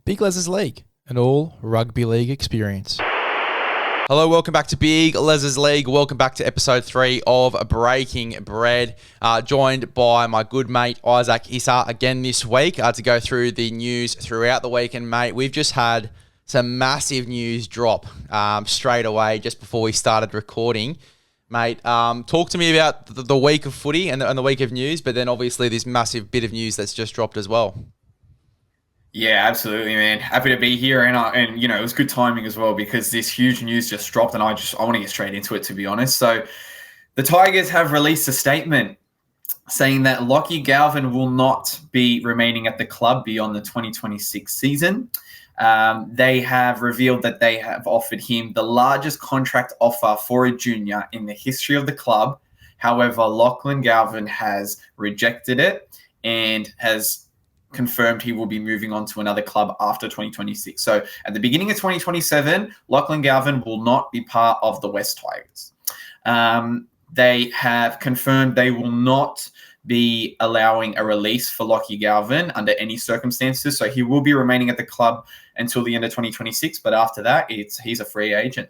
Big LEZ'S League, an all rugby league experience. Hello, welcome back to Big LEZ'S League. Welcome back to episode 3 of Breaking Bread. Joined by my good mate Isaac Issa again this week to go through the news throughout the week. And mate, we've just had some massive news drop straight away just before we started recording. Mate, talk to me about the week of footy and the week of news, but then obviously this massive bit of news that's just dropped as well. Yeah, absolutely, man. Happy to be here, and you know, it was good timing as well because this huge news just dropped, and I want to get straight into it, to be honest. So, the Tigers have released a statement saying that Lachie Galvin will not be remaining at the club beyond the 2026 season. They have revealed that they have offered him the largest contract offer for a junior in the history of the club. However, Lachlan Galvin has rejected it and has confirmed he will be moving on to another club after 2026. So at the beginning of 2027, Lachlan Galvin will not be part of the West Tigers. They have confirmed they will not be allowing a release for Lachie Galvin under any circumstances. So he will be remaining at the club until the end of 2026. But after that, he's a free agent.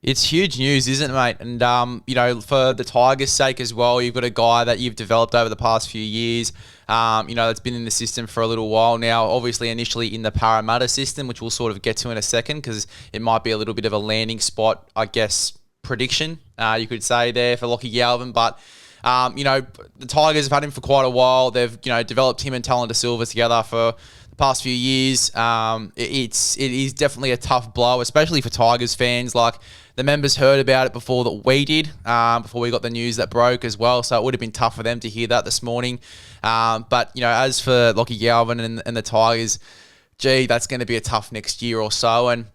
It's huge news, isn't it, mate? And, you know, for the Tigers' sake as well, you've got a guy that you've developed over the past few years, you know, that's been in the system for a little while now, obviously initially in the Parramatta system, which we'll sort of get to in a second because it might be a little bit of a landing spot, I guess, prediction, you could say there for Lachie Galvin. But, you know, the Tigers have had him for quite a while. They've, you know, developed him and Talon De Silva together for the past few years. It is definitely a tough blow, especially for Tigers fans. Like, the members heard about it before that we did, before we got the news that broke as well. So it would have been tough for them to hear that this morning. But, you know, as for Lachie Galvin and the Tigers, gee, that's going to be a tough next year or so. And,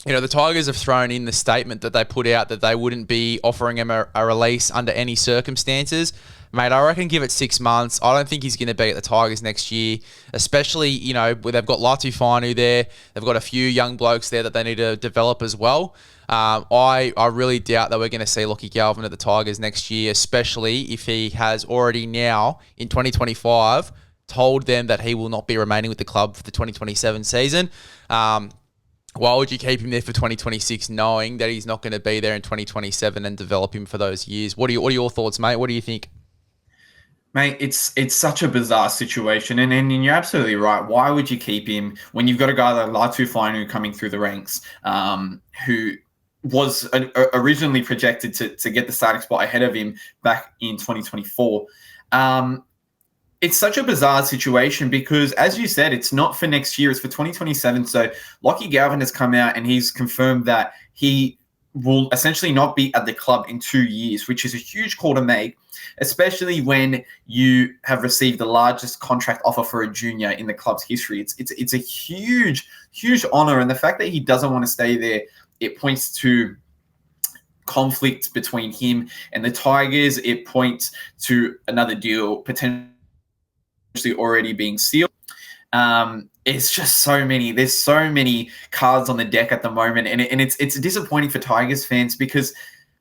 you know, the Tigers have thrown in the statement that they put out that they wouldn't be offering him a release under any circumstances. Mate, I reckon give it 6 months. I don't think he's going to be at the Tigers next year, especially, you know, where they've got Latu Fainu there. They've got a few young blokes there that they need to develop as well. I really doubt that we're going to see Lachie Galvin at the Tigers next year, especially if he has already now, in 2025, told them that he will not be remaining with the club for the 2027 season. Why would you keep him there for 2026 knowing that he's not going to be there in 2027 and develop him for those years? What are your thoughts, mate? What do you think? Mate, it's such a bizarre situation, and you're absolutely right. Why would you keep him when you've got a guy like Latu Fainu coming through the ranks, who was originally projected to get the starting spot ahead of him back in 2024? It's such a bizarre situation because, as you said, it's not for next year, it's for 2027. So Lachie Galvin has come out and he's confirmed that he will essentially not be at the club in 2 years, which is a huge call to make, especially when you have received the largest contract offer for a junior in the club's history. It's a huge, huge honor. And the fact that he doesn't want to stay there, it points to conflict between him and the Tigers. It points to another deal potentially already being sealed. It's just there's so many cards on the deck at the moment. And it's disappointing for Tigers fans because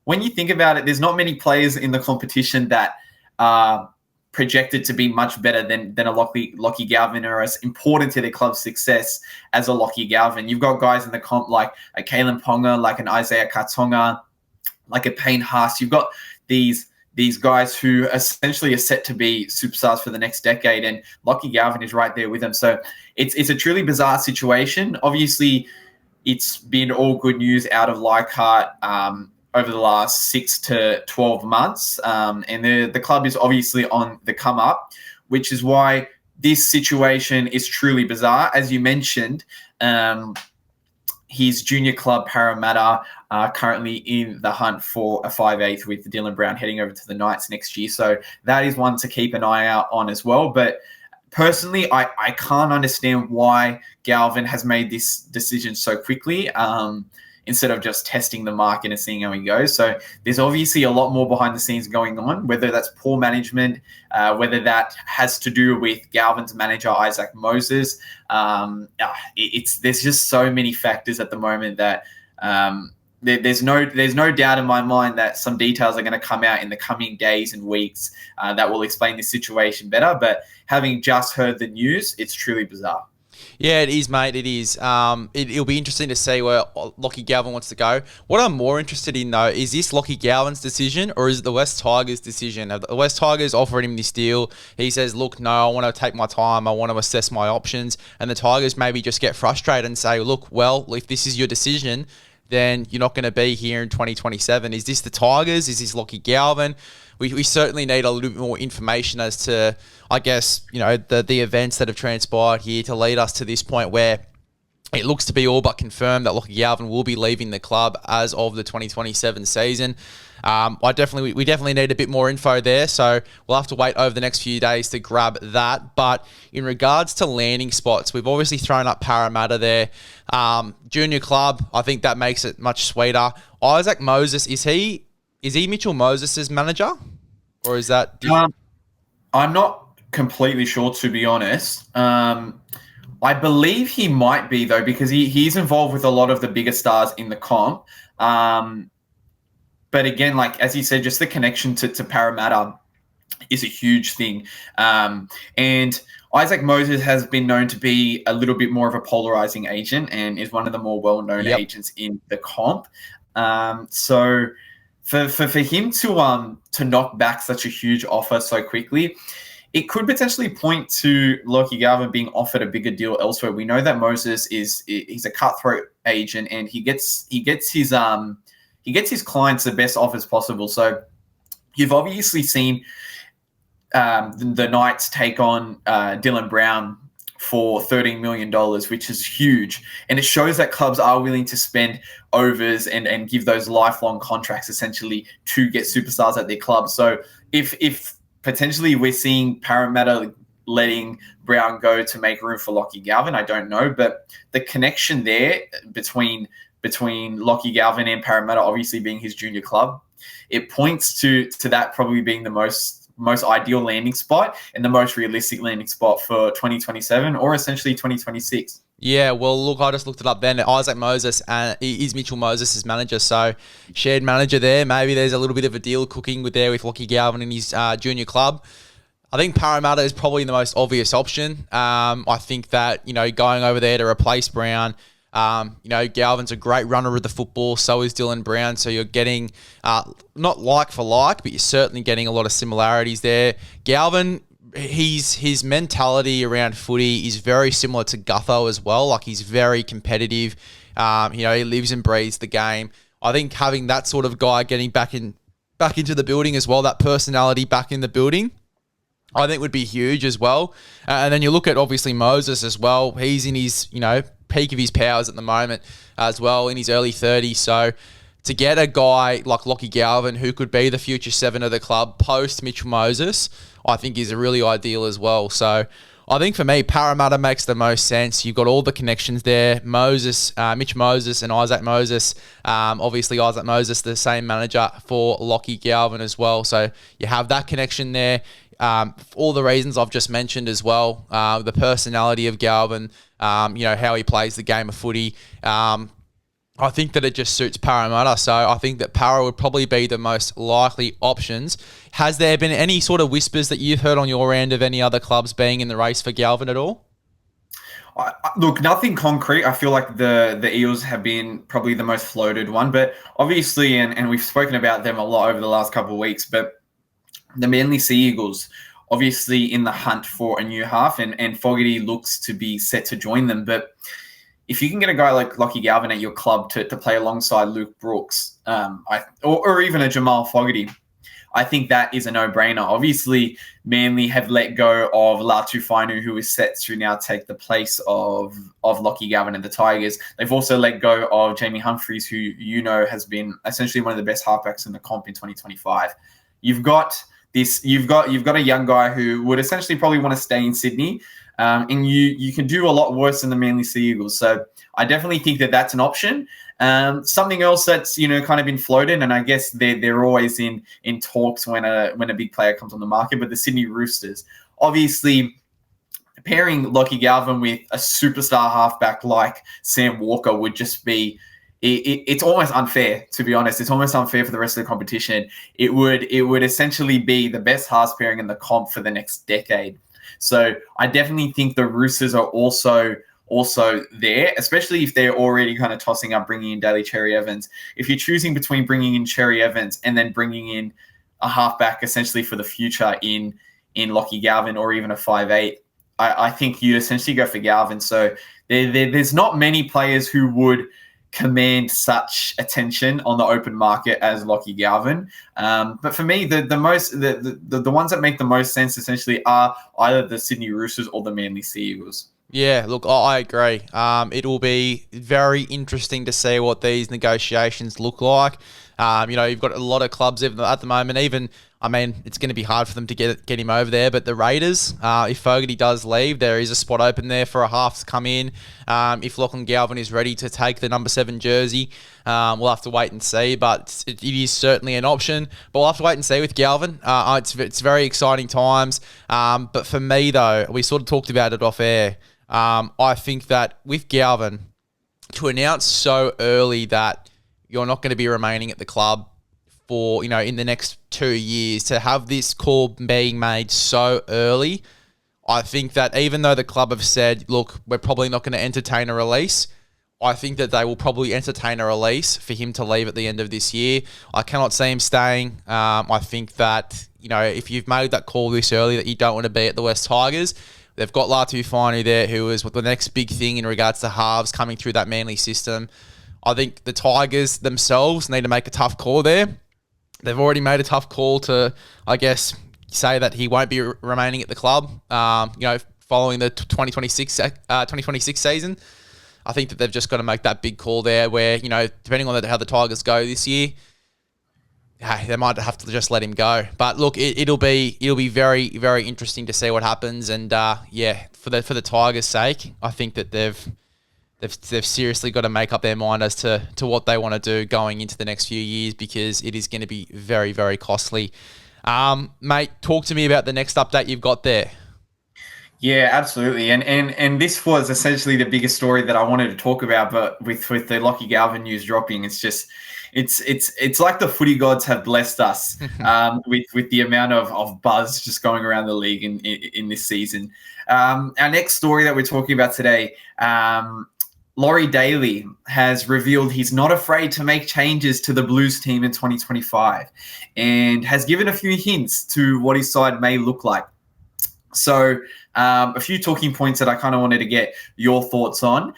when you think about it, there's not many players in the competition that are projected to be much better than a Lachie Galvin or as important to their club's success as a Lachie Galvin. You've got guys in the comp like a Kalen Ponga, like an Isaiah Katonga, like a Payne Haas. You've got these guys who essentially are set to be superstars for the next decade, and Lachie Galvin is right there with them. So it's a truly bizarre situation. Obviously, it's been all good news out of Leichhardt over the last 6 to 12 months, and the club is obviously on the come up, which is why this situation is truly bizarre. As you mentioned, his junior club, Parramatta, are currently in the hunt for a 5/8 with Dylan Brown heading over to the Knights next year. So that is one to keep an eye out on as well. But personally, I can't understand why Galvin has made this decision so quickly instead of just testing the market and seeing how he goes. So there's obviously a lot more behind the scenes going on, whether that's poor management, whether that has to do with Galvin's manager, Isaac Moses. There's just so many factors at the moment that there's no doubt in my mind that some details are going to come out in the coming days and weeks that will explain the situation better. But having just heard the news, it's truly bizarre. Yeah, it is, mate. It is. It'll be interesting to see where Lachie Galvin wants to go. What I'm more interested in, though, is this Lachie Galvin's decision or is it the West Tigers' decision? Have the West Tigers offered him this deal? He says, look, no, I want to take my time. I want to assess my options. And the Tigers maybe just get frustrated and say, look, well, if this is your decision, then you're not going to be here in 2027. Is this the Tigers? Is this Lachie Galvin? We certainly need a little bit more information as to, I guess, the events that have transpired here to lead us to this point where it looks to be all but confirmed that Lachie Galvin will be leaving the club as of the 2027 season. We definitely need a bit more info there, so we'll have to wait over the next few days to grab that. But in regards to landing spots, we've obviously thrown up Parramatta there. Junior club, I think that makes it much sweeter. Isaac Moses, is he Mitchell Moses' manager? Or is that different? I'm not completely sure, to be honest. I believe he might be, though, because he's involved with a lot of the bigger stars in the comp. But again, like as you said, just the connection to Parramatta is a huge thing. And Isaac Moses has been known to be a little bit more of a polarizing agent and is one of the more well-known agents in the comp. So for him to knock back such a huge offer so quickly, it could potentially point to Lachie Galvin being offered a bigger deal elsewhere. We know that Moses he's a cutthroat agent and he gets his clients the best offers possible. So you've obviously seen the Knights take on Dylan Brown for $13 million, which is huge. And it shows that clubs are willing to spend overs and give those lifelong contracts essentially to get superstars at their club. So if potentially we're seeing Parramatta letting Brown go to make room for Lachie Galvin, I don't know. But the connection there between Lachie Galvin and Parramatta obviously being his junior club, it points to that probably being the most ideal landing spot and the most realistic landing spot for 2027 or essentially 2026. Yeah, well, look, I just looked it up then. Isaac Moses is Mitchell Moses' manager, so shared manager there. Maybe there's a little bit of a deal cooking with Lachie Galvin and his junior club. I think Parramatta is probably the most obvious option. I think that, going over there to replace Brown, Galvin's a great runner of the football, so is Dylan Brown. So you're getting not like for like, but you're certainly getting a lot of similarities there. Galvin, his mentality around footy is very similar to Gutho as well. Like he's very competitive. He lives and breathes the game. I think having that sort of guy getting back into the building as well, that personality back in the building, I think would be huge as well. And then you look at obviously Moses as well. He's in his, peak of his powers at the moment as well, in his early 30s. So to get a guy like Lachie Galvin, who could be the future 7 of the club post Mitchell Moses, I think is really ideal as well. So I think for me, Parramatta makes the most sense. You've got all the connections there. Mitch Moses and Isaac Moses. Obviously, Isaac Moses, the same manager for Lachie Galvin as well. So you have that connection there. All the reasons I've just mentioned as well. The personality of Galvin, how he plays the game of footy. I think that it just suits Parramatta. So I think that Para would probably be the most likely options. Has there been any sort of whispers that you've heard on your end of any other clubs being in the race for Galvin at all? Look, nothing concrete. I feel like the Eels have been probably the most floated one, but obviously, and we've spoken about them a lot over the last couple of weeks, but the Manly Sea Eagles, obviously in the hunt for a new half, and Fogarty looks to be set to join them. But if you can get a guy like Lachie Galvin at your club to play alongside Luke Brooks, or even a Jamal Fogarty, I think that is a no-brainer. Obviously, Manly have let go of Latu Fainu, who is set to now take the place of Lachie Galvin and the Tigers. They've also let go of Jamie Humphries, who has been essentially one of the best halfbacks in the comp in 2025. You've got a young guy who would essentially probably want to stay in Sydney, and you can do a lot worse than the Manly Sea Eagles. So I definitely think that that's an option. Something else that's kind of been floated, and I guess they're always in talks when a big player comes on the market. But the Sydney Roosters, obviously, pairing Lachie Galvin with a superstar halfback like Sam Walker would just be. It's almost unfair, to be honest. It's almost unfair for the rest of the competition. It would essentially be the best halves pairing in the comp for the next decade. So I definitely think the Roosters are also there, especially if they're already kind of tossing up bringing in Daley, Cherry Evans. If you're choosing between bringing in Cherry Evans and then bringing in a halfback essentially for the future in Lachie Galvin or even a 5'8", I think you essentially go for Galvin. So there's not many players who would command such attention on the open market as Lachie Galvin. But for me, the ones that make the most sense essentially are either the Sydney Roosters or the Manly Sea Eagles. Yeah, look, I agree. It will be very interesting to see what these negotiations look like. You've got a lot of clubs at the moment. It's going to be hard for them to get him over there. But the Raiders, if Fogarty does leave, there is a spot open there for a half to come in. If Lachlan Galvin is ready to take the number 7 jersey, we'll have to wait and see. But it is certainly an option. But we'll have to wait and see with Galvin. It's very exciting times. But for me, though, we sort of talked about it off air. I think that with Galvin, to announce so early that you're not going to be remaining at the club for, in the next 2 years, to have this call being made so early, I think that even though the club have said, look, we're probably not going to entertain a release, I think that they will probably entertain a release for him to leave at the end of this year. I cannot see him staying. I think that, if you've made that call this early that you don't want to be at the West Tigers, they've got Latu Finey there, who is the next big thing in regards to halves coming through that Manly system. I think the Tigers themselves need to make a tough call there. They've already made a tough call to, I guess, say that he won't be remaining at the club, following the 2026 season. I think that they've just got to make that big call there where, depending on how the Tigers go this year, they might have to just let him go. But look, it'll be very, very interesting to see what happens. And for the Tigers' sake, I think that they've seriously got to make up their mind as to what they want to do going into the next few years, because it is going to be very, very costly. Mate, talk to me about the next update you've got there. Yeah, absolutely. And this was essentially the biggest story that I wanted to talk about, but with the Lachie Galvin news dropping, it's just it's like the footy gods have blessed us with the amount of buzz just going around the league in this season. Our next story that we're talking about today, Laurie Daley has revealed he's not afraid to make changes to the Blues team in 2025 and has given a few hints to what his side may look like. So a few talking points that I kind of wanted to get your thoughts on.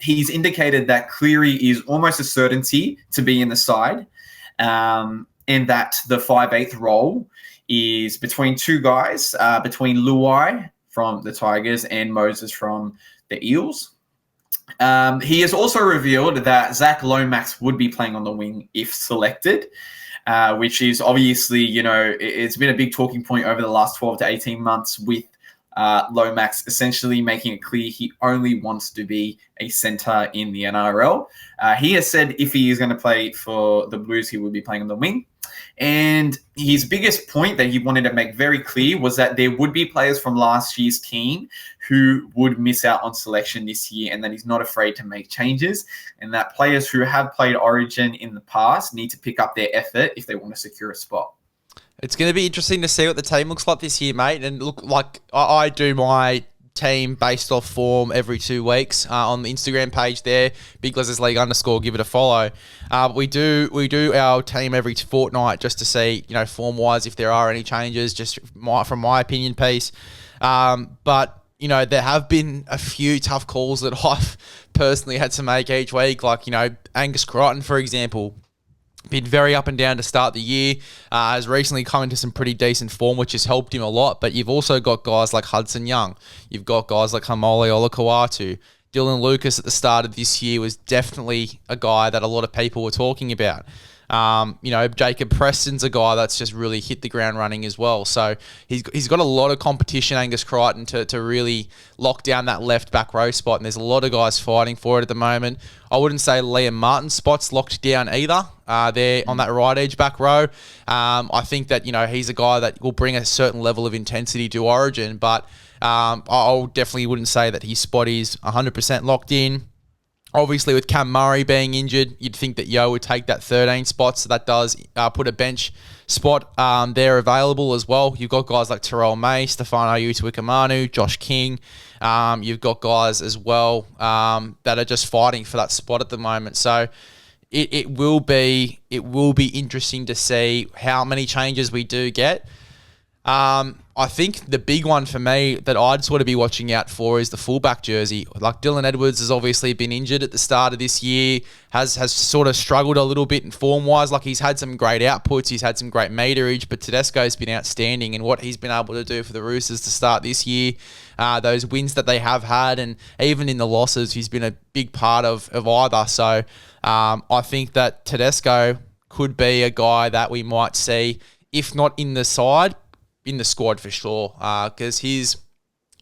He's indicated that Cleary is almost a certainty to be in the side, and that the 5'8" role is between two guys, between Luai from the Tigers and Moses from the Eels. He has also revealed that Zach Lomax would be playing on the wing if selected, which is obviously, it's been a big talking point over the last 12 to 18 months with Lomax essentially making it clear he only wants to be a centre in the NRL. He has said if he is going to play for the Blues, he will be playing on the wing. And his biggest point that he wanted to make very clear was that there would be players from last year's team who would miss out on selection this year, and that he's not afraid to make changes, and that players who have played Origin in the past need to pick up their effort if they want to secure a spot. It's going to be interesting to see what the team looks like this year, mate. And look, like I do my team based off form every 2 weeks on the Instagram page there, Big LEZ'S League _ give it a follow. We do our team every fortnight just to see, form wise, if there are any changes, just from my opinion piece. But there have been a few tough calls that I've personally had to make each week, like Angus Crichton, for example. Been very up and down to start the year, has recently come into some pretty decent form, which has helped him a lot. But you've also got guys like Hudson Young. You've got guys like Hamole Olakau'atu. Dylan Lucas at the start of this year was definitely a guy that a lot of people were talking about. Jacob Preston's a guy that's just really hit the ground running as well. So he's got a lot of competition, Angus Crichton, to really lock down that left back row spot. And there's a lot of guys fighting for it at the moment. I wouldn't say Liam Martin's spot's locked down either. They're on that right edge back row. I think that, he's a guy that will bring a certain level of intensity to Origin, but I definitely wouldn't say that his spot is 100% locked in. Obviously, with Cam Murray being injured, you'd think that Yo would take that 13 spot, so that does put a bench spot there available as well. You've got guys like Terrell May, Stefano Utuikamanu, Josh King. You've got guys as well that are just fighting for that spot at the moment. So it will be interesting to see how many changes we do get. I think the big one for me that I'd sort of be watching out for is the fullback jersey. Like Dylan Edwards has obviously been injured at the start of this year, has sort of struggled a little bit in form-wise. Like he's had some great outputs, he's had some great meterage, but Tedesco's been outstanding in what he's been able to do for the Roosters to start this year. Those wins that they have had, and even in the losses, he's been a big part of either. So I think that Tedesco could be a guy that we might see, if not in the side, in the squad for sure, because his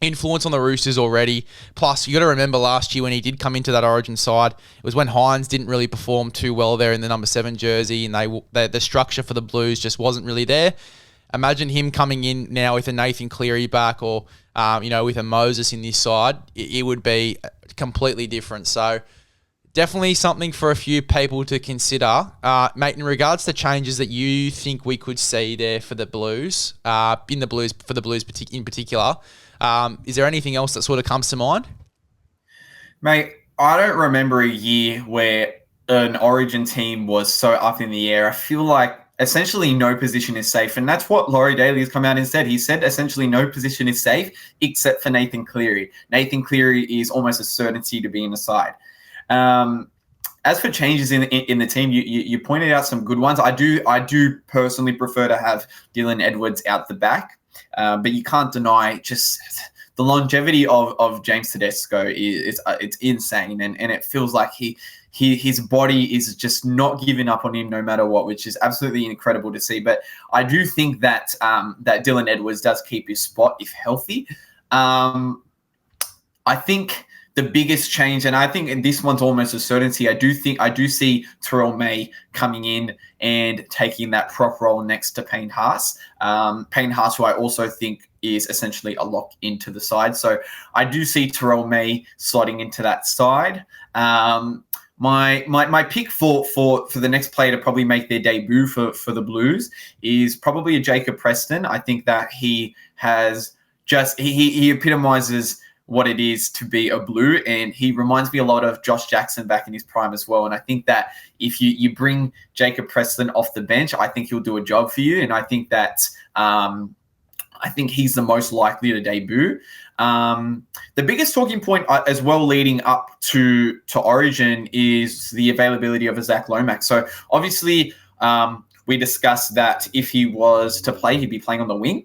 influence on the Roosters already. Plus, you got to remember last year when he did come into that Origin side, it was when Hines didn't really perform too well there in the number 7 jersey, and the structure for the Blues just wasn't really there. Imagine him coming in now with a Nathan Cleary back, or with a Moses in this side. It would be completely different. So definitely something for a few people to consider. Mate, in regards to changes that you think we could see there for the Blues, in particular, is there anything else that sort of comes to mind? Mate, I don't remember a year where an Origin team was so up in the air. I feel like essentially no position is safe, and that's what Laurie Daley has come out and said. He said essentially no position is safe except for Nathan Cleary. Nathan Cleary is almost a certainty to be in the side. As for changes in the team, you pointed out some good ones. I do personally prefer to have Dylan Edwards out the back, but you can't deny just the longevity of James Tedesco it's insane, and it feels like his body is just not giving up on him no matter what, which is absolutely incredible to see. But I do think that that Dylan Edwards does keep his spot if healthy. I think the biggest change, and I think this one's almost a certainty, I do see Terrell May coming in and taking that prop role next to Payne Haas. Payne Haas, who I also think is essentially a lock into the side. So I do see Terrell May slotting into that side. My pick for the next player to probably make their debut for the Blues is probably a Jacob Preston. I think that he epitomizes what it is to be a Blue, and he reminds me a lot of Josh Jackson back in his prime as well. And I think that if you bring Jacob Preston off the bench, I think he'll do a job for you, and I think that I think he's the most likely to debut. The biggest talking point as well leading up to Origin is the availability of a Zach Lomax. So obviously we discussed that if he was to play, he'd be playing on the wing,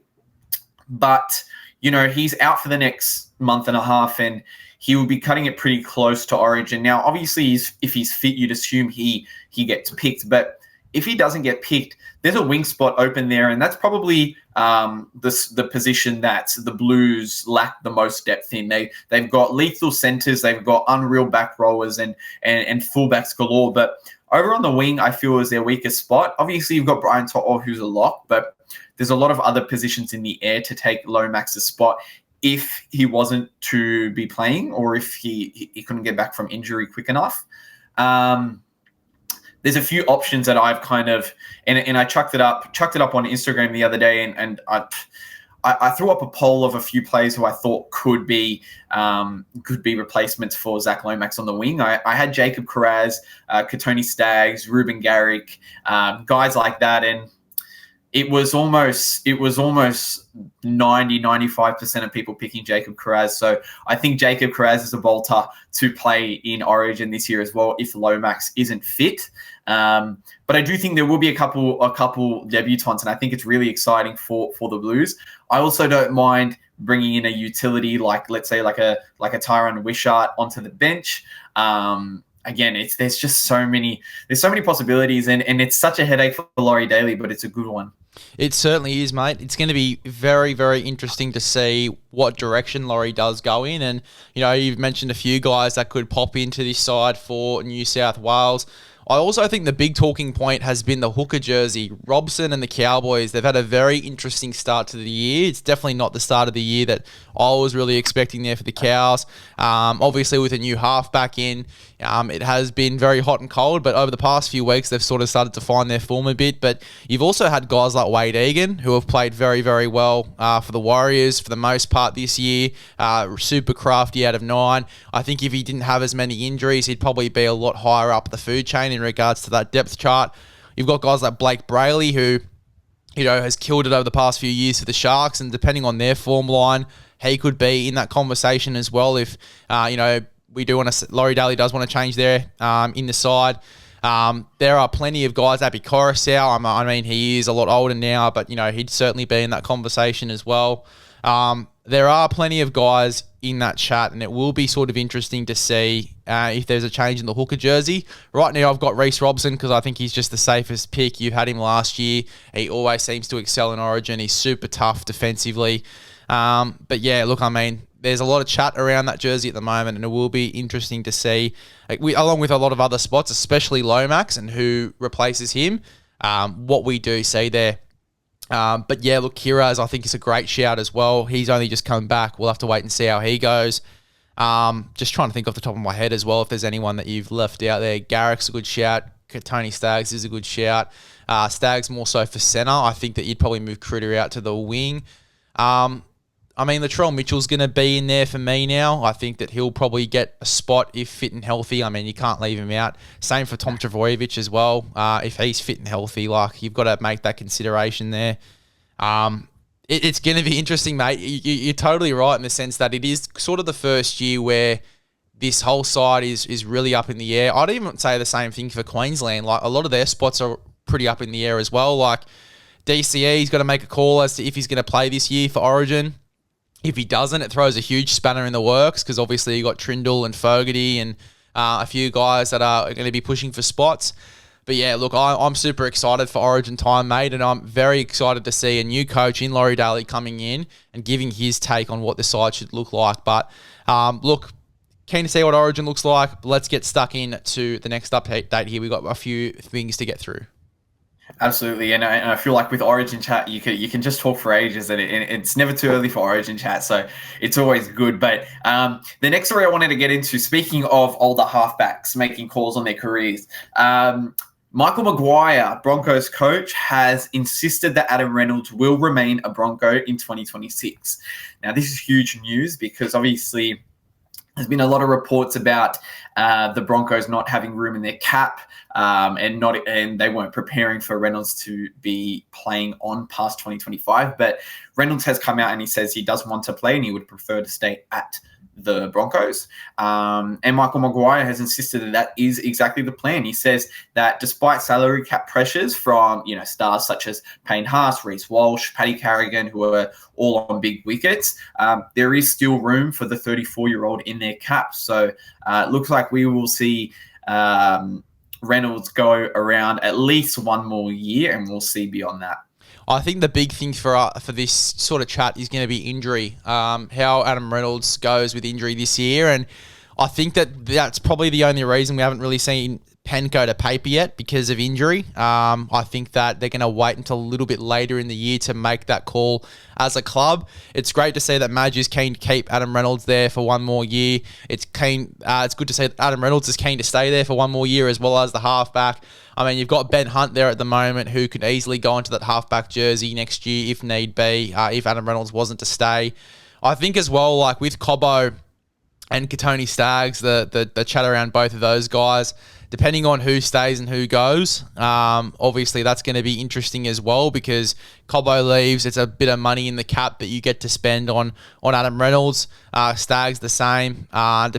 but he's out for the next month and a half, and he will be cutting it pretty close to Origin. Now, obviously, if he's fit, you'd assume he gets picked. But if he doesn't get picked, there's a wing spot open there, and that's probably the position that the Blues lack the most depth in. They've got lethal centers, they've got unreal back rowers and fullbacks galore. But over on the wing, I feel is their weakest spot. Obviously, you've got Brian To'o, who's a lock, but there's a lot of other positions in the air to take Lomax's spot if he wasn't to be playing, or if he couldn't get back from injury quick enough. There's a few options that I've kind of and I chucked it up on Instagram the other day, and I threw up a poll of a few players who I thought could be replacements for Zach Lomax on the wing. I had Jacob Kiraz, Katoni Staggs, Ruben Garrick, guys like that, and it was almost 90-95% of people picking Jacob Kiraz. So I think Jacob Kiraz is a bolter to play in Origin this year as well if Lomax isn't fit. But I do think there will be a couple debutants, and I think it's really exciting for the Blues. I also don't mind bringing in a utility like, let's say, like a Tyron Wishart onto the bench. Again, there's so many possibilities, and it's such a headache for Laurie Daley, but it's a good one. It certainly is, mate. It's going to be very, very interesting to see what direction Laurie does go in. And, you've mentioned a few guys that could pop into this side for New South Wales. I also think the big talking point has been the hooker jersey. Robson and the Cowboys, they've had a very interesting start to the year. It's definitely not the start of the year that I was really expecting there for the Cows. Obviously, with a new halfback in, It has been very hot and cold, but over the past few weeks, they've sort of started to find their form a bit. But you've also had guys like Wade Egan, who have played very, very well for the Warriors for the most part this year. Super crafty out of 9. I think if he didn't have as many injuries, he'd probably be a lot higher up the food chain in regards to that depth chart. You've got guys like Blake Brayley, who has killed it over the past few years for the Sharks, and depending on their form line, he could be in that conversation as well if, we do want to. Laurie Daley does want to change there in the side. There are plenty of guys. Abby Coruscant. I mean, he is a lot older now, but he'd certainly be in that conversation as well. There are plenty of guys in that chat, and it will be sort of interesting to see if there's a change in the hooker jersey. Right now, I've got Reece Robson because I think he's just the safest pick. You had him last year. He always seems to excel in Origin. He's super tough defensively. But yeah, look, I mean, there's a lot of chat around that jersey at the moment, and it will be interesting to see, along with a lot of other spots, especially Lomax and who replaces him, what we do see there. But yeah, look, Kiraz, I think, is a great shout as well. He's only just come back. We'll have to wait and see how he goes. Just trying to think off the top of my head as well if there's anyone that you've left out there. Garrick's a good shout. Tony Staggs is a good shout. Staggs more so for centre. I think that you'd probably move Critter out to the wing. I mean, Latrell Mitchell's going to be in there for me now. I think that he'll probably get a spot if fit and healthy. I mean, you can't leave him out. Same for Tom Travojevic as well. If he's fit and healthy, you've got to make that consideration there. It's going to be interesting, mate. You're totally right in the sense that it is sort of the first year where this whole side is really up in the air. I'd even say the same thing for Queensland. A lot of their spots are pretty up in the air as well. DCE's got to make a call as to if he's going to play this year for Origin. If he doesn't, it throws a huge spanner in the works because obviously you got Trindle and Fogarty and a few guys that are going to be pushing for spots. But yeah, look, I'm super excited for Origin time, mate, and I'm very excited to see a new coach in Laurie Daley coming in and giving his take on what the side should look like. But look, keen to see what Origin looks like. But let's get stuck into the next update here. We've got a few things to get through. Absolutely, and I feel like with Origin chat, you can just talk for ages, and it's never too early for Origin chat, so it's always good. But the next story I wanted to get into, speaking of older halfbacks making calls on their careers, Michael Maguire, Broncos coach, has insisted that Adam Reynolds will remain a Bronco in 2026. Now, this is huge news because obviously there's been a lot of reports about the Broncos not having room in their cap, and they weren't preparing for Reynolds to be playing on past 2025. But Reynolds has come out and he says he doesn't want to play and he would prefer to stay at the Broncos. And Michael Maguire has insisted that is exactly the plan. He says that despite salary cap pressures from stars such as Payne Haas, Reece Walsh, Paddy Carrigan, who are all on big wickets, there is still room for the 34-year-old in their cap. So it looks like we will see Reynolds go around at least one more year, and we'll see beyond that. I think the big thing for this sort of chat is going to be injury, how Adam Reynolds goes with injury this year. And I think that's probably the only reason we haven't really seen pen go to paper yet because of injury. I think that they're going to wait until a little bit later in the year to make that call as a club. It's great to see that Madge is keen to keep Adam Reynolds there for one more year. It's good to see that Adam Reynolds is keen to stay there for one more year as well as the halfback. I mean, you've got Ben Hunt there at the moment who could easily go into that halfback jersey next year if need be, if Adam Reynolds wasn't to stay. I think as well, with Cobbo and Katoni Staggs, the chat around both of those guys, depending on who stays and who goes, obviously that's going to be interesting as well because Cobbo leaves. It's a bit of money in the cap that you get to spend on Adam Reynolds. Staggs the same. And,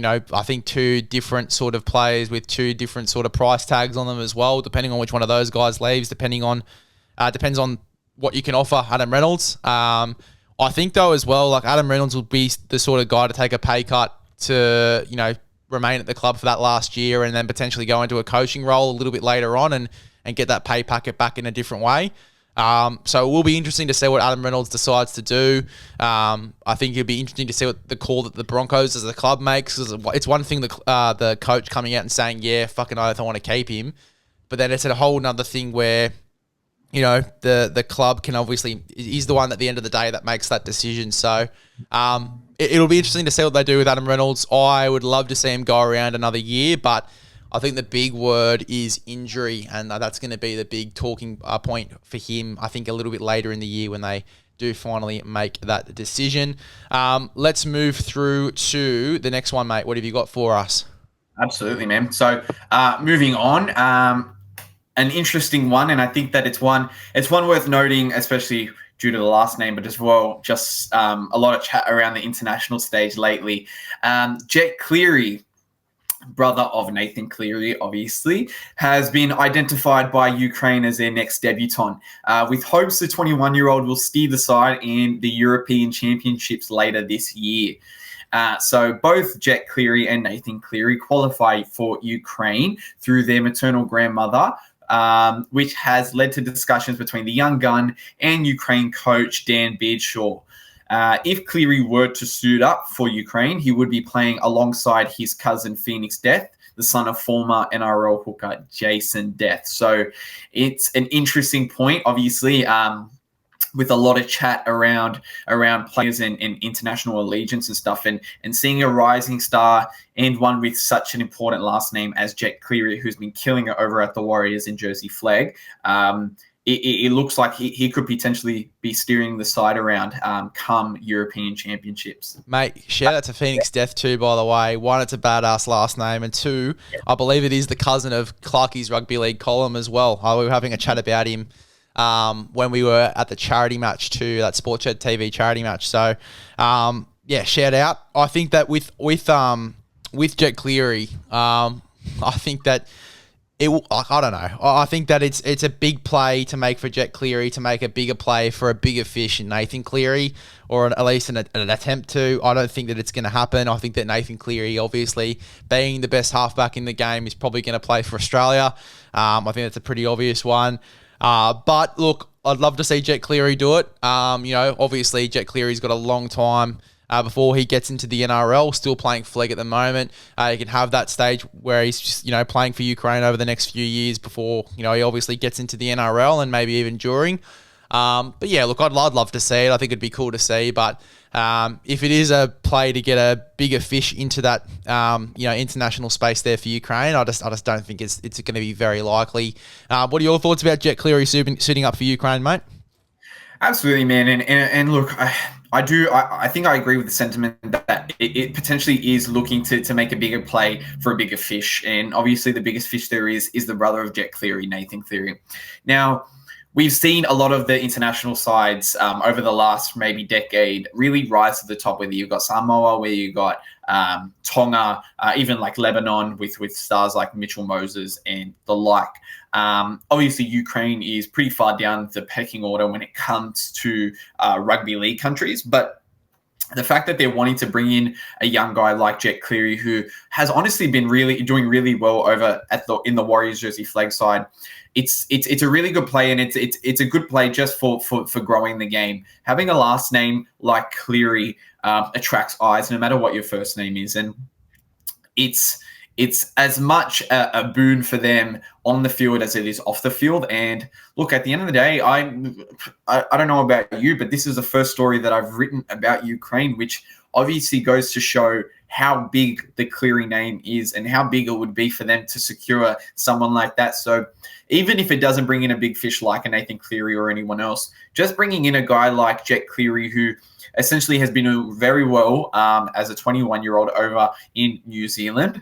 I think two different sort of players with two different sort of price tags on them as well, depending on which one of those guys leaves, depends on what you can offer Adam Reynolds. I think, though, as well, Adam Reynolds will be the sort of guy to take a pay cut to, remain at the club for that last year and then potentially go into a coaching role a little bit later on and get that pay packet back in a different way. So it will be interesting to see what Adam Reynolds decides to do. I think it'll be interesting to see what the call that the Broncos as a club makes. It's one thing the coach coming out and saying, yeah, fucking oath, I want to keep him. But then it's a whole nother thing where the club can obviously is the one at the end of the day that makes that decision. So it'll be interesting to see what they do with Adam Reynolds. I would love to see him go around another year, but I think the big word is injury, and that's going to be the big talking point for him, I think, a little bit later in the year when they do finally make that decision. Let's move through to the next one, mate. What have you got for us? Absolutely, man. So moving on, an interesting one, and I think that it's one worth noting, especially due to the last name, but as well, just a lot of chat around the international stage lately. Jet Cleary, brother of Nathan Cleary, obviously, has been identified by Ukraine as their next debutant, with hopes the 21-year-old will steer the side in the European Championships later this year. So both Jet Cleary and Nathan Cleary qualify for Ukraine through their maternal grandmother, which has led to discussions between the young gun and Ukraine coach Dan Beardshaw. If Cleary were to suit up for Ukraine, he would be playing alongside his cousin Phoenix Death, the son of former NRL hooker Jason Death. So it's an interesting point, obviously, with a lot of chat around players and international allegiance and stuff, and seeing a rising star and one with such an important last name as Jet Cleary, who's been killing it over at the Warriors in Jersey Flag. It looks like he could potentially be steering the side around come European Championships. Mate, shout out to Phoenix Death too, by the way. One, it's a badass last name, and two, I believe it is the cousin of Clarkie's rugby league column as well. We were having a chat about him when we were at the charity match too, that Sportshed TV charity match. So, shout out. I think that with Jet Cleary, I think that I don't know. I think that it's a big play to make for Jet Cleary to make a bigger play for a bigger fish in Nathan Cleary, or at least an attempt to. I don't think that it's going to happen. I think that Nathan Cleary, obviously being the best halfback in the game, is probably going to play for Australia. I think that's a pretty obvious one. But look, I'd love to see Jet Cleary do it. Obviously Jet Cleary's got a long time before he gets into the NRL, still playing flag at the moment. He can have that stage where he's just, playing for Ukraine over the next few years before, he obviously gets into the NRL and maybe even during. But yeah, look, I'd love to see it. I think it'd be cool to see, but if it is a play to get a bigger fish into that, international space there for Ukraine, I just don't think it's going to be very likely. What are your thoughts about Jet Cleary suiting up for Ukraine, mate? Absolutely, man. And look, I think I agree with the sentiment that it potentially is looking to make a bigger play for a bigger fish. And obviously the biggest fish there is the brother of Jet Cleary, Nathan Cleary. Now, we've seen a lot of the international sides over the last maybe decade really rise to the top, whether you've got Samoa, where you've got Tonga, even like Lebanon with stars like Mitchell Moses and the like. Obviously, Ukraine is pretty far down the pecking order when it comes to rugby league countries, but the fact that they're wanting to bring in a young guy like Jet Cleary, who has honestly been doing really well over in the Warriors Jersey Flag side, it's a really good play, and it's a good play just for growing the game. Having a last name like Cleary attracts eyes, no matter what your first name is, and it's as much a boon for them on the field as it is off the field. And look, at the end of the day, I don't know about you, but this is the first story that I've written about Ukraine, which obviously goes to show how big the Cleary name is and how big it would be for them to secure someone like that. So even if it doesn't bring in a big fish like a Nathan Cleary or anyone else, just bringing in a guy like Jet Cleary, who essentially has been doing very well as a 21-year-old over in New Zealand,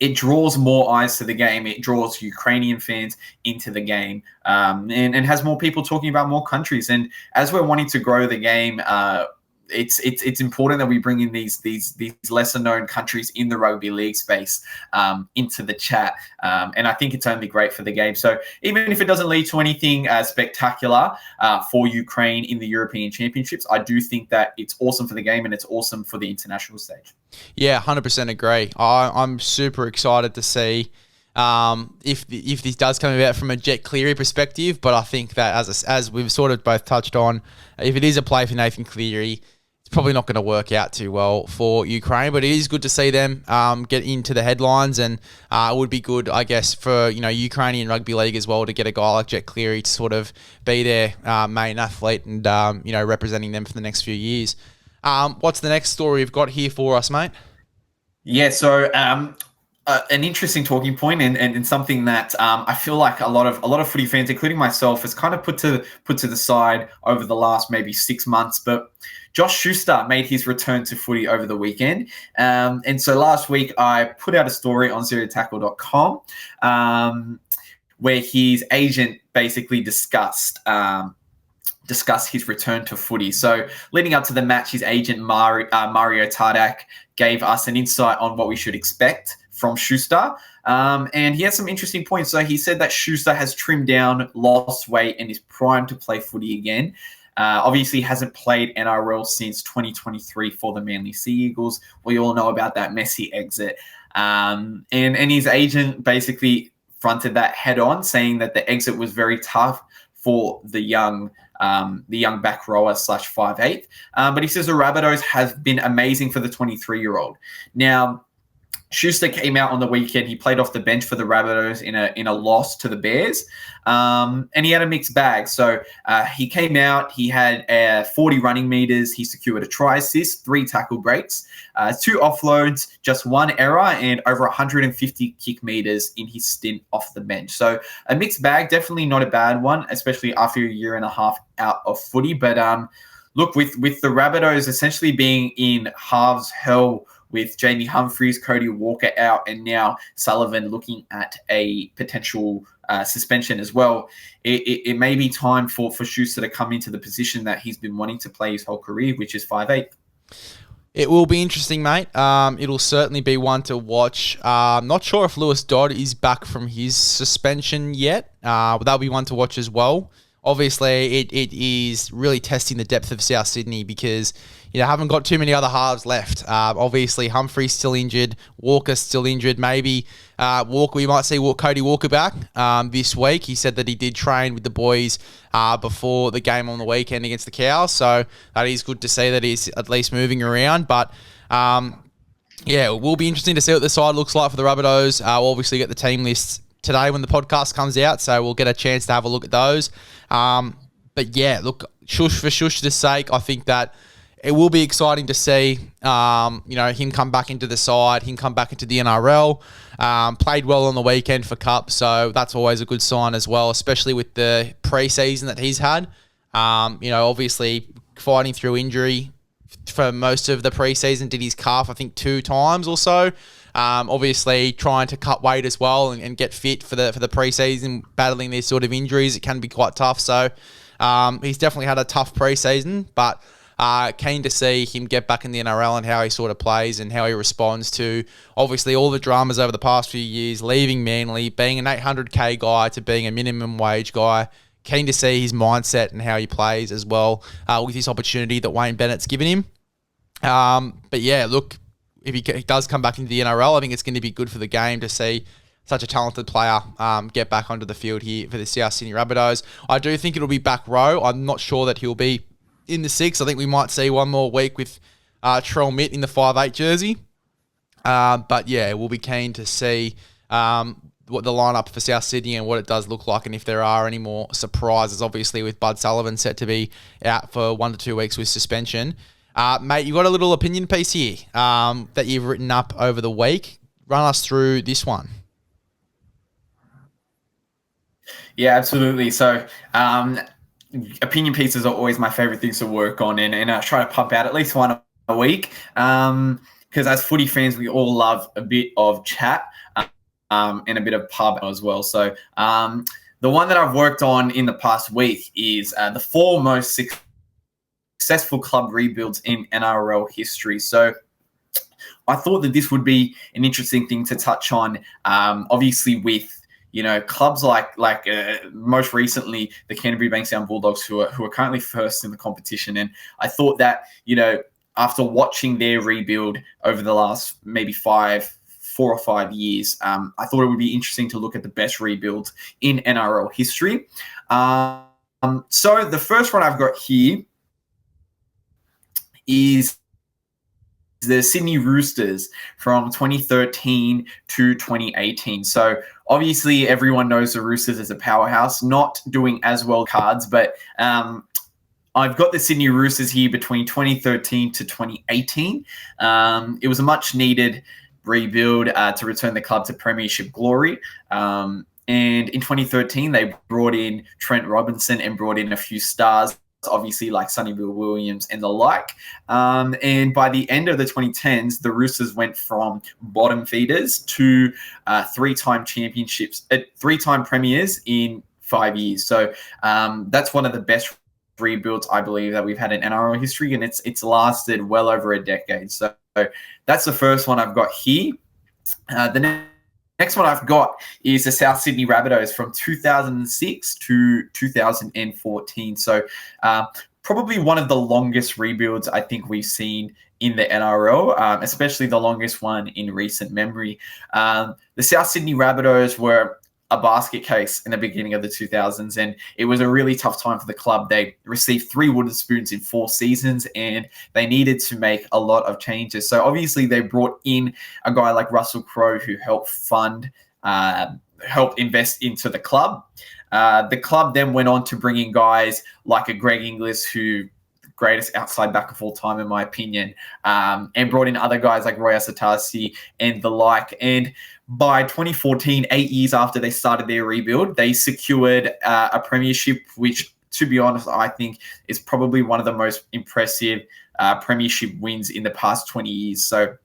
it draws more eyes to the game. It draws Ukrainian fans into the game, and has more people talking about more countries. And as we're wanting to grow the game, it's important that we bring in these lesser known countries in the rugby league space into the chat, and I think it's only great for the game. So even if it doesn't lead to anything spectacular for Ukraine in the European Championships, I do think that it's awesome for the game and it's awesome for the international stage. Yeah, 100% agree. I'm super excited to see if this does come about from a Jet Cleary perspective, but I think that as we've sort of both touched on, if it is a play for Nathan Cleary, probably not going to work out too well for Ukraine, but it is good to see them get into the headlines, and it would be good, I guess, for Ukrainian rugby league as well to get a guy like Jet Cleary to sort of be their main athlete and representing them for the next few years. What's the next story you've got here for us, mate? Yeah, so an interesting talking point and something that I feel like a lot of footy fans, including myself, has kind of put to the side over the last maybe 6 months. But Josh Schuster made his return to footy over the weekend. And so last week I put out a story on zerotackle.com where his agent basically discussed his return to footy. So leading up to the match, his agent Mario Tardak gave us an insight on what we should expect from Schuster. And he had some interesting points. So he said that Schuster has trimmed down, lost weight, and is primed to play footy again. Obviously hasn't played NRL since 2023 for the Manly Sea Eagles. We all know about that messy exit. And his agent basically fronted that head on, saying that the exit was very tough for the young back rower / 5'8". But he says the Rabbitohs have been amazing for the 23-year-old. Now, Schuster came out on the weekend. He played off the bench for the Rabbitohs in a loss to the Bears, and he had a mixed bag. So he came out. He had 40 running meters. He secured a try assist, 3 tackle breaks, 2 offloads, just 1 error, and over 150 kick meters in his stint off the bench. So a mixed bag, definitely not a bad one, especially after a year and a half out of footy. But look, with the Rabbitohs essentially being in halves hell, with Jamie Humphries, Cody Walker out, and now Sullivan looking at a potential suspension as well, it may be time for Schuster to come into the position that he's been wanting to play his whole career, which is 5'8". It will be interesting, mate. It'll certainly be one to watch. Not sure if Lewis Dodd is back from his suspension yet, but that'll be one to watch as well. Obviously, it is really testing the depth of South Sydney because haven't got too many other halves left. Obviously, Humphrey's still injured. Walker's still injured. Maybe we might see Cody Walker back this week. He said that he did train with the boys before the game on the weekend against the Cows. So that is good to see that he's at least moving around. But it will be interesting to see what the side looks like for the Rabbitohs. We'll obviously get the team list today when the podcast comes out, so we'll get a chance to have a look at those. But yeah, look, for Schuster's sake, I think that it will be exciting to see, him come back into the side, him come back into the NRL. Played well on the weekend for Cup, so that's always a good sign as well, especially with the preseason that he's had. Obviously fighting through injury for most of the preseason, did his calf, I think, 2 times or so. Obviously trying to cut weight as well and get fit for the preseason, battling these sort of injuries, it can be quite tough. So he's definitely had a tough preseason, but keen to see him get back in the NRL and how he sort of plays and how he responds to obviously all the dramas over the past few years, leaving Manly, being an 800k guy to being a minimum wage guy. Keen to see his mindset and how he plays as well with this opportunity that Wayne Bennett's given him. But yeah, look, if he does come back into the NRL, I think it's going to be good for the game to see such a talented player get back onto the field here for the South Sydney Rabbitohs. I do think it'll be back row. I'm not sure that he'll be in the 6. I think we might see one more week with Trell Mitt in the 5'8 jersey. But yeah, we'll be keen to see what the lineup for South Sydney and what it does look like, and if there are any more surprises, obviously with Bud Sullivan set to be out for 1 to 2 weeks with suspension. Mate, you've got a little opinion piece here that you've written up over the week. Run us through this one. Yeah, absolutely. So opinion pieces are always my favorite things to work on, and I try to pump out at least one a week because as footy fans, we all love a bit of chat and a bit of pub as well. So the one that I've worked on in the past week is the 4 most successful club rebuilds in NRL history. So I thought that this would be an interesting thing to touch on, obviously with clubs like most recently the Canterbury Bankstown Bulldogs, who are currently first in the competition. And I thought that after watching their rebuild over the last maybe 4 or 5 years, I thought it would be interesting to look at the best rebuilds in NRL history. So the first one I've got here is the Sydney Roosters from 2013 to 2018. So obviously everyone knows the Roosters as a powerhouse, not doing as well cards, but I've got the Sydney Roosters here between 2013 to 2018. It was a much needed rebuild to return the club to premiership glory. And in 2013, they brought in Trent Robinson and brought in a few stars, obviously like Sonny Bill Williams and the like. And by the end of the 2010s, the Roosters went from bottom feeders to three-time championships, three-time premiers in 5 years. So that's one of the best rebuilds, I believe, that we've had in NRL history, and it's lasted well over a decade. So that's the first one I've got here. The next one I've got is the South Sydney Rabbitohs from 2006 to 2014. So probably one of the longest rebuilds I think we've seen in the NRL, especially the longest one in recent memory. The South Sydney Rabbitohs were a basket case in the beginning of the 2000s, and it was a really tough time for the club. They received 3 wooden spoons in 4 seasons, and they needed to make a lot of changes. So obviously they brought in a guy like Russell Crowe who helped fund, helped invest into the club. The club then went on to bring in guys like a Greg Inglis, who greatest outside back of all time, in my opinion, and brought in other guys like Roy Asatasi and the like. And by 2014, 8 years after they started their rebuild, they secured a premiership, which, to be honest, I think is probably one of the most impressive premiership wins in the past 20 years. So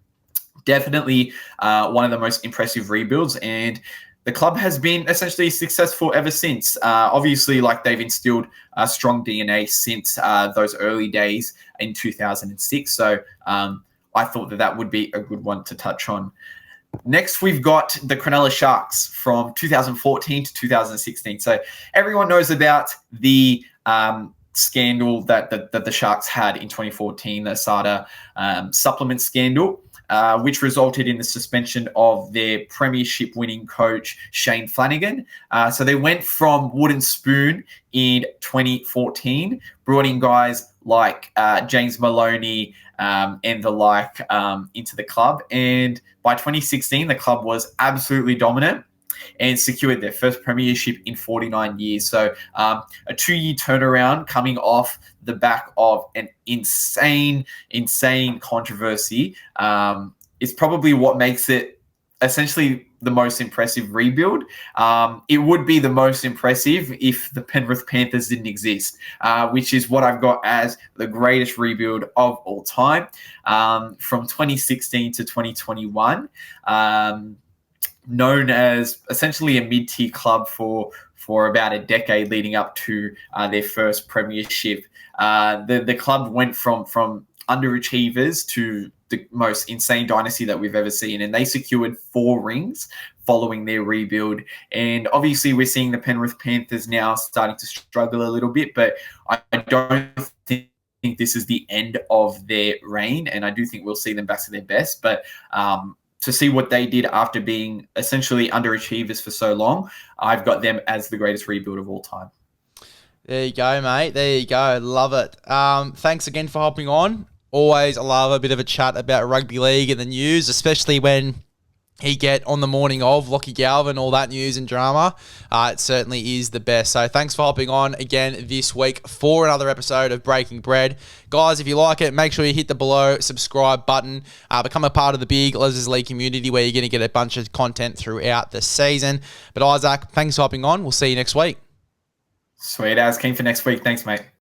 definitely one of the most impressive rebuilds. And the club has been essentially successful ever since. Obviously, like, they've instilled a strong DNA since those early days in 2006. So I thought that would be a good one to touch on. Next, we've got the Cronulla Sharks from 2014 to 2016. So everyone knows about the scandal that the Sharks had in 2014, the SADA supplement scandal, which resulted in the suspension of their premiership winning coach, Shane Flanagan. So they went from wooden spoon in 2014, brought in guys like James Maloney and the like into the club. And by 2016, the club was absolutely dominant and secured their first premiership in 49 years. So a 2-year turnaround coming off the back of an insane controversy is probably what makes it essentially the most impressive rebuild. It would be the most impressive if the Penrith Panthers didn't exist, which is what I've got as the greatest rebuild of all time, from 2016 to 2021. Known as essentially a mid-tier club for about a decade leading up to their first premiership. The club went from underachievers to the most insane dynasty that we've ever seen, and they secured 4 rings following their rebuild. And obviously we're seeing the Penrith Panthers now starting to struggle a little bit, but I don't think this is the end of their reign, and I do think we'll see them back to their best. But to see what they did after being essentially underachievers for so long, I've got them as the greatest rebuild of all time. There you go, mate. There you go. Love it. Thanks again for hopping on. Always love a bit of a chat about rugby league and the news, especially when you get on the morning of Lachie Galvin, all that news and drama. It certainly is the best. So thanks for hopping on again this week for another episode of Breaking Bread. Guys, if you like it, make sure you hit the below subscribe button. Become a part of the big LEZ'S League community where you're going to get a bunch of content throughout the season. But Isaac, thanks for hopping on. We'll see you next week. Sweet as. Keen for next week. Thanks, mate.